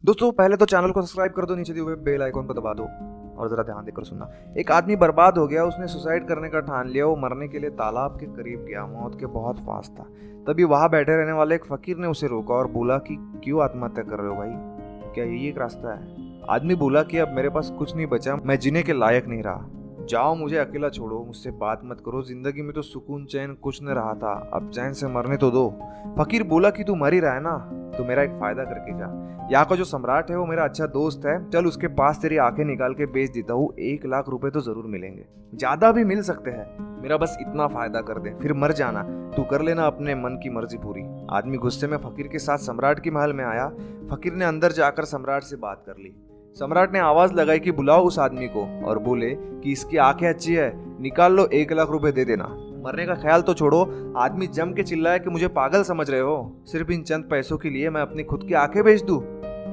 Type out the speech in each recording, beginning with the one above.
दोस्तों पहले तो चैनल को सब्सक्राइब कर दो, नीचे दिए हुए बेल आइकॉन को दबा दो और जरा ध्यान देकर सुनना। एक आदमी बर्बाद हो गया, उसने सुसाइड करने का ठान लिया। वो मरने के लिए तालाब के करीब गया, मौत के बहुत पास था। तभी वहां बैठे रहने वाले एक फकीर ने उसे रोका और बोला कि क्यों आत्महत्या कर रहे हो भाई, क्या यही एक रास्ता है? आदमी बोला कि अब मेरे पास कुछ नहीं बचा, मैं जीने के लायक नहीं रहा, जाओ मुझे अकेला छोड़ो, मुझसे बात मत करो, जिंदगी में तो सुकून चैन कुछ न रहा था, अब चैन से मरने तो दो। फकीर बोला कि तू मर ही रहा है ना, तो मेरा एक फायदा करके जा। यहाँ का जो सम्राट है वो मेरा अच्छा दोस्त है, चल उसके पास तेरी आंखें निकाल के बेच देता हूँ, 1 लाख रुपए तो जरूर मिलेंगे, ज्यादा भी मिल सकते हैं, मेरा बस इतना फायदा कर दे, फिर मर जाना, तू कर लेना अपने मन की मर्जी पूरी। आदमी गुस्से में फकीर के साथ सम्राट के महल में आया। फकीर ने अंदर जाकर सम्राट से बात कर ली। सम्राट ने आवाज लगाई कि बुलाओ उस आदमी को और बोले कि इसकी आंखें अच्छी है, निकाल लो, 1 लाख रुपए दे देना। मरने का ख्याल तो छोड़ो। आदमी जम के चिल्लाया कि मुझे पागल समझ रहे हो, सिर्फ इन चंद पैसों के लिए मैं अपनी खुद की आंखें बेच दूं?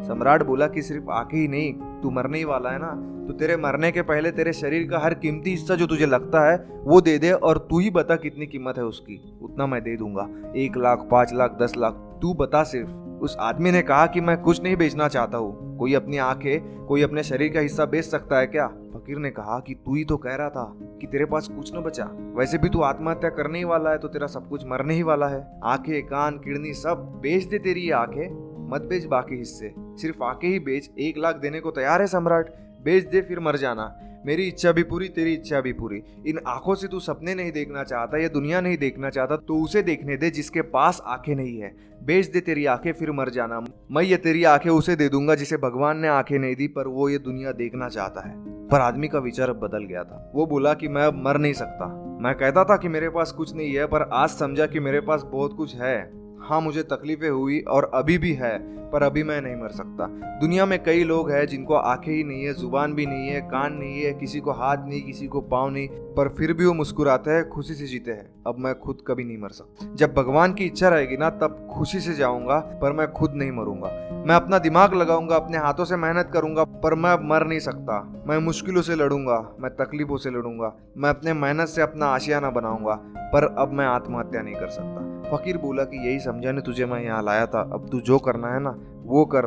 सम्राट बोला कि सिर्फ आंखें ही नहीं, तू मरने ही वाला है ना, तो तेरे मरने के पहले तेरे शरीर का हर कीमती हिस्सा जो तुझे लगता है वो दे दे और तू ही बता कितनी कीमत है उसकी, उतना मैं दे दूंगा, 1 लाख, 5 लाख, 10 लाख, तू बता सिर्फ। उस आदमी ने कहा कि मैं कुछ नहीं बेचना चाहता हूँ, कोई अपनी आंखें, कोई अपने शरीर का हिस्सा बेच सकता है क्या? फकीर ने कहा कि तू ही तो कह रहा था कि तेरे पास कुछ न बचा, वैसे भी तू आत्महत्या करने ही वाला है, तो तेरा सब कुछ मरने ही वाला है, आंखें, कान, किडनी सब बेच दे तेरी ये आंखें, मत बेच बाकी हिस्से, सिर्फ आंखें ही बेच। 1 लाख देने को तैयार है सम्राट, बेच दे फिर मर जाना, मेरी इच्छा भी पूरी, तेरी इच्छा भी पूरी। इन आंखों से तू सपने नहीं देखना चाहता, ये दुनिया नहीं देखना चाहता, तो उसे देखने दे जिसके पास आंखें नहीं है, बेच दे तेरी आंखें फिर मर जाना। मैं ये तेरी आंखें उसे दे दूंगा जिसे भगवान ने आंखें नहीं दी, पर वो ये दुनिया देखना चाहता है। पर आदमी का विचार अब बदल गया था। वो बोला कि मैं अब मर नहीं सकता, मैं कहता था कि मेरे पास कुछ नहीं है, पर आज समझा कि मेरे पास बहुत कुछ है। हाँ मुझे तकलीफें हुई और अभी भी है, पर अभी मैं नहीं मर सकता। दुनिया में कई लोग हैं जिनको आंखें ही नहीं है, जुबान भी नहीं है, कान नहीं है, किसी को हाथ नहीं, किसी को पाँव नहीं, पर फिर भी वो मुस्कुराते हैं, खुशी से जीते हैं। अब मैं खुद कभी नहीं मर सकता। जब भगवान की इच्छा रहेगी ना तब खुशी से जाऊंगा, पर मैं खुद नहीं मरूंगा। मैं अपना दिमाग लगाऊंगा, अपने हाथों से मेहनत करूंगा, पर मैं अब मर नहीं सकता। मैं मुश्किलों से लड़ूंगा, मैं तकलीफों से लड़ूंगा, मैं अपने मेहनत से अपना आशियाना बनाऊंगा, पर अब मैं आत्महत्या नहीं कर सकता। फकीर बोला कि यही समझाने तुझे मैं यहाँ लाया था, अब तू जो करना है ना वो कर,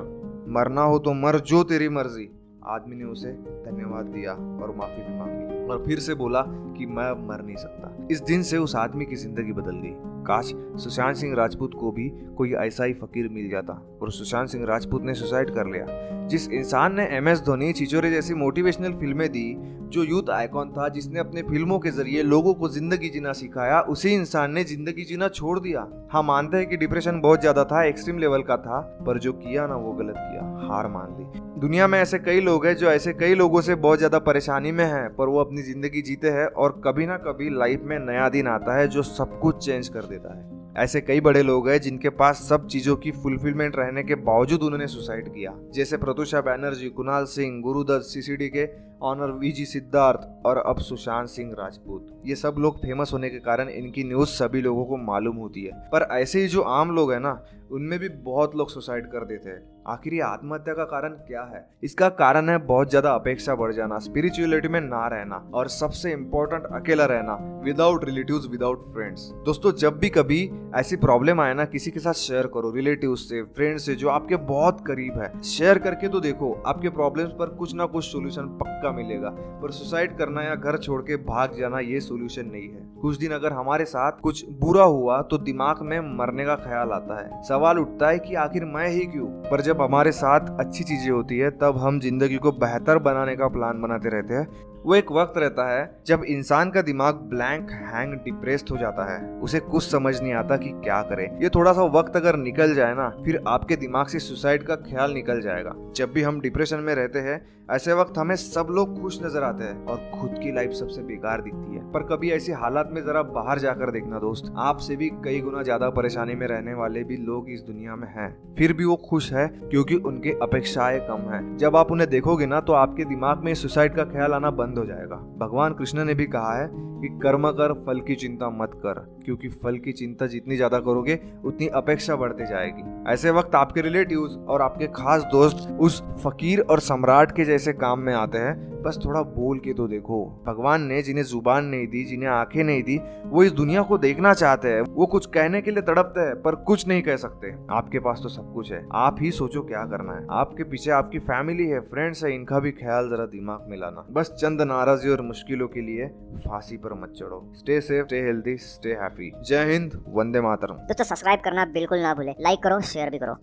मरना हो तो मर, जो तेरी मर्जी। आदमी ने उसे धन्यवाद दिया और माफी भी मांगी और फिर से बोला कि मैं अब मर नहीं सकता। इस दिन से उस आदमी की जिंदगी बदल गई। काश सुशांत सिंह राजपूत को भी कोई ऐसा ही फकीर मिल जाता, और सुशांत सिंह राजपूत ने सुसाइड कर लिया। जिस इंसान ने MS धोनी, छिछोरे जैसी मोटिवेशनल फिल्में दी, जो यूथ आइकॉन था, जिसने अपने फिल्मों के जरिए लोगों को जिंदगी जीना सिखाया, उसी इंसान ने जिंदगी जीना छोड़ दिया। हम मानते हैं कि डिप्रेशन बहुत ज्यादा था, एक्सट्रीम लेवल का था, पर जो किया ना वो गलत किया, हार मान ली। दुनिया में ऐसे कई लोग हैं जो ऐसे कई लोगों से बहुत ज्यादा परेशानी में हैं, पर वो अपनी जिंदगी जीते हैं और कभी ना कभी लाइफ में नया दिन आता है जो सब कुछ चेंज कर देता है। ऐसे कई बड़े लोग हैं जिनके पास सब चीजों की फुलफिलमेंट रहने के बावजूद उन्होंने सुसाइड किया, जैसे प्रत्युषा बैनर्जी, कुणाल सिंह, गुरुदत्त, CCD के ऑनर VG सिद्धार्थ और अब सुशांत सिंह राजपूत। ये सब लोग फेमस होने के कारण इनकी न्यूज सभी लोगों को मालूम होती है, पर ऐसे ही जो आम लोग हैं ना, उनमें भी बहुत लोग सुसाइड कर देते हैं। आखिर ये आत्महत्या का कारण क्या है? इसका कारण है बहुत ज्यादा अपेक्षा बढ़ जाना, स्पिरिचुअलिटी में ना रहना, और सबसे इम्पोर्टेंट अकेला रहना, विदाउट रिलेटिव्स, विदाउट फ्रेंड्स। दोस्तों जब भी कभी ऐसी प्रॉब्लम आए ना, किसी के साथ शेयर करो, रिलेटिव्स से, फ्रेंड्स से जो आपके बहुत करीब है, शेयर करके तो देखो, आपके प्रॉब्लम्स पर कुछ ना कुछ सोल्यूशन पक्का मिलेगा। पर सुसाइड करना या घर छोड़ के भाग जाना ये सोल्यूशन नहीं है। कुछ दिन अगर हमारे साथ कुछ बुरा हुआ तो दिमाग में मरने का ख्याल आता है, सवाल उठता है कि आखिर मैं ही क्यों। पर जब हमारे साथ अच्छी चीजें होती है तब हम जिंदगी को बेहतर बनाने का प्लान बनाते रहते हैं। वो एक वक्त रहता है जब इंसान का दिमाग ब्लैंक, हैंग, डिप्रेस्ड हो जाता है, उसे कुछ समझ नहीं आता कि क्या करे। ये थोड़ा सा वक्त अगर निकल जाए ना, फिर आपके दिमाग से सुसाइड का ख्याल निकल जाएगा। जब भी हम डिप्रेशन में रहते हैं, ऐसे वक्त हमें सब लोग खुश नजर आते हैं और खुद की लाइफ सबसे बेकार दिखती है। पर कभी ऐसी हालात में जरा बाहर जाकर देखना दोस्त, आपसे भी कई गुना ज्यादा परेशानी में रहने वाले भी लोग इस दुनिया में हैं, फिर भी वो खुश है क्योंकि उनकी अपेक्षाएं कम है। जब आप उन्हें देखोगे ना तो आपके दिमाग में सुसाइड का ख्याल आना बंद हो जाएगा। भगवान कृष्ण ने भी कहा है कि कर्म कर, फल की चिंता मत कर, क्योंकि फल की चिंता जितनी ज्यादा करोगे उतनी अपेक्षा बढ़ती जाएगी। ऐसे वक्त आपके रिलेटिव्स और आपके खास दोस्त उस फकीर और सम्राट के जैसे काम में आते हैं बस थोड़ा बोल के तो देखो। भगवान ने जिन्हें जुबान नहीं दी, जिन्हें आंखें नहीं दी, वो इस दुनिया को देखना चाहते हैं। वो कुछ कहने के लिए तड़पते हैं पर कुछ नहीं कह सकते। आपके पास तो सब कुछ है, आप ही सोचो क्या करना है। आपके पीछे आपकी फैमिली है, फ्रेंड्स है, इनका भी ख्याल जरा दिमाग में लाना। बस चंद नाराजगी और मुश्किलों के लिए फांसी पर मत चढ़ो। Stay safe, stay healthy, stay happy. जय हिंद, वंदे मातरम। दोस्तों सब्सक्राइब करना बिल्कुल ना भूले, लाइक करो, शेयर भी करो।